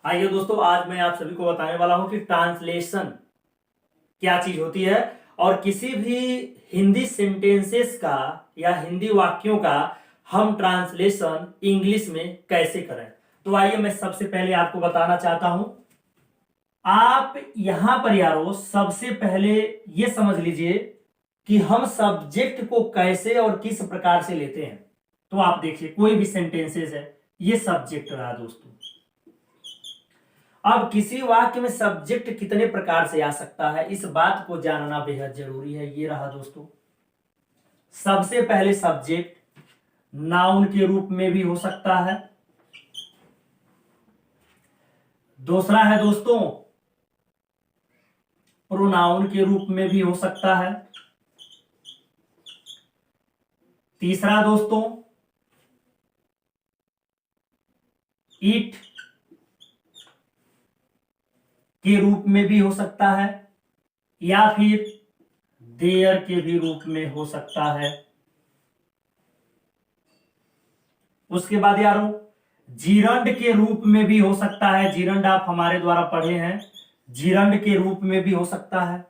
आइए दोस्तों, आज मैं आप सभी को बताने वाला हूं कि ट्रांसलेशन क्या चीज होती है और किसी भी हिंदी सेंटेंसेस का या हिंदी वाक्यों का हम ट्रांसलेशन इंग्लिश में कैसे करें। तो आइए मैं सबसे पहले आपको बताना चाहता हूं। आप यहां पर यारो सबसे पहले ये समझ लीजिए कि हम सब्जेक्ट को कैसे और किस प्रकार से लेते हैं। तो आप देखिए, कोई भी सेंटेंसेस है, ये सब्जेक्ट रहा दोस्तों। अब किसी वाक्य में सब्जेक्ट कितने प्रकार से आ सकता है, इस बात को जानना बेहद जरूरी है। ये रहा दोस्तों, सबसे पहले सब्जेक्ट नाउन के रूप में भी हो सकता है। दूसरा है दोस्तों, प्रोनाउन के रूप में भी हो सकता है। तीसरा दोस्तों, इट के रूप में भी हो सकता है, या फिर देयर के भी रूप में हो सकता है। उसके बाद यारो जिरंड के रूप में भी हो सकता है। जिरंड आप हमारे द्वारा पढ़े हैं, जिरंड के रूप में भी हो सकता है।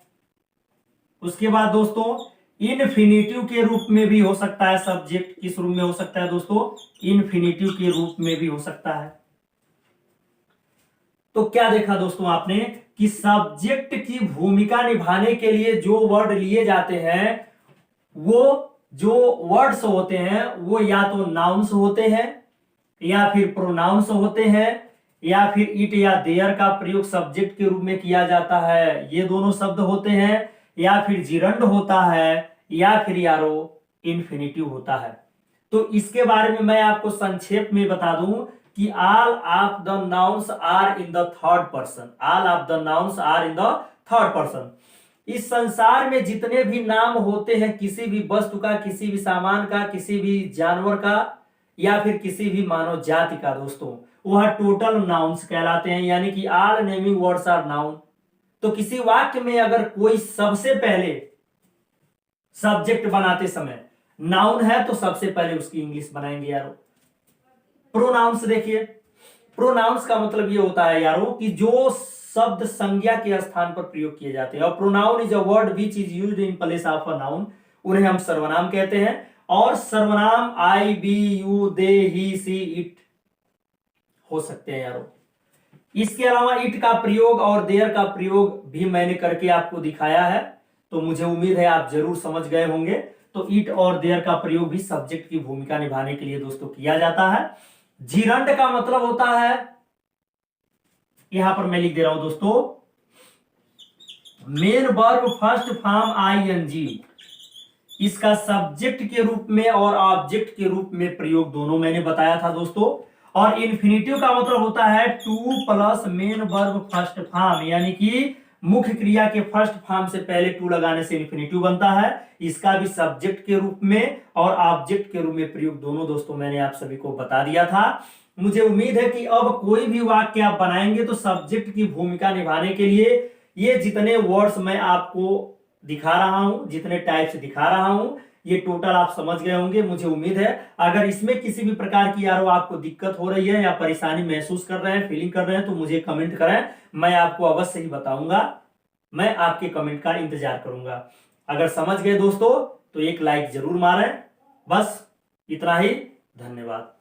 उसके बाद दोस्तों इनफिनिटिव के रूप में भी हो सकता है। सब्जेक्ट किस रूप में हो सकता है दोस्तों? इनफिनिटिव के रूप में भी हो सकता है। तो क्या देखा दोस्तों आपने कि सब्जेक्ट की भूमिका निभाने के लिए जो वर्ड लिए जाते हैं, वो जो वर्ड्स होते हैं वो या तो नाउन्स होते हैं या फिर प्रोनाउंस होते हैं, या फिर इट या देयर का प्रयोग सब्जेक्ट के रूप में किया जाता है, ये दोनों शब्द होते हैं, या फिर जिरंड होता है, या फिर यारो इन्फिनिटिव होता है। तो इसके बारे में मैं आपको संक्षेप में बता दूं कि all of the nouns are in the third person. All of the nouns are in the third person. इस संसार में जितने भी नाम होते हैं, किसी भी वस्तु का, किसी भी सामान का, किसी भी जानवर का, या फिर किसी भी मानव जाति का दोस्तों, वह टोटल नाउन्स कहलाते हैं। यानी कि all naming words are noun. तो किसी वाक्य में अगर कोई सबसे पहले सब्जेक्ट बनाते समय नाउन है तो सबसे पहले उसकी इंग्लिश बनाएंगे यारो। प्रोनाउंस देखिए, प्रोनाउंस का मतलब ये होता है यारो कि जो शब्द संज्ञा के स्थान पर प्रयोग किए जाते हैं। और pronoun is a word which is used in place of a noun, उन्हें हम सर्वनाम कहते हैं। और सर्वनाम I, we, you, they, he, she, it हो सकते हैं यारो। इसके अलावा इट का प्रयोग और देयर का प्रयोग भी मैंने करके आपको दिखाया है, तो मुझे उम्मीद है आप जरूर समझ गए होंगे। तो इट और देयर का प्रयोग भी सब्जेक्ट की भूमिका निभाने के लिए दोस्तों किया जाता है। जिरंड का मतलब होता है, यहां पर मैं लिख दे रहा हूं दोस्तों, main verb first form I N G. इसका सब्जेक्ट के रूप में और ऑब्जेक्ट के रूप में प्रयोग दोनों मैंने बताया था दोस्तों। और इन्फिनिटिव का मतलब होता है two plus main verb first form, यानी कि मुख्य क्रिया के फर्स्ट फॉर्म से पहले टू लगाने से इन्फिनिटिव बनता है। इसका भी सब्जेक्ट के रूप में और ऑब्जेक्ट के रूप में प्रयोग दोनों दोस्तों मैंने आप सभी को बता दिया था। मुझे उम्मीद है कि अब कोई भी वाक्य आप बनाएंगे तो सब्जेक्ट की भूमिका निभाने के लिए ये जितने वर्ड्स मैं आपको दिखा रहा हूं, जितने टाइप्स दिखा रहा हूं, ये टोटल आप समझ गए होंगे। मुझे उम्मीद है अगर इसमें किसी भी प्रकार की यारो आपको दिक्कत हो रही है या परेशानी महसूस कर रहे हैं, फीलिंग कर रहे हैं, तो मुझे कमेंट करें, मैं आपको अवश्य ही बताऊंगा। मैं आपके कमेंट का इंतजार करूंगा। अगर समझ गए दोस्तों तो एक लाइक जरूर मारें। बस इतना ही, धन्यवाद।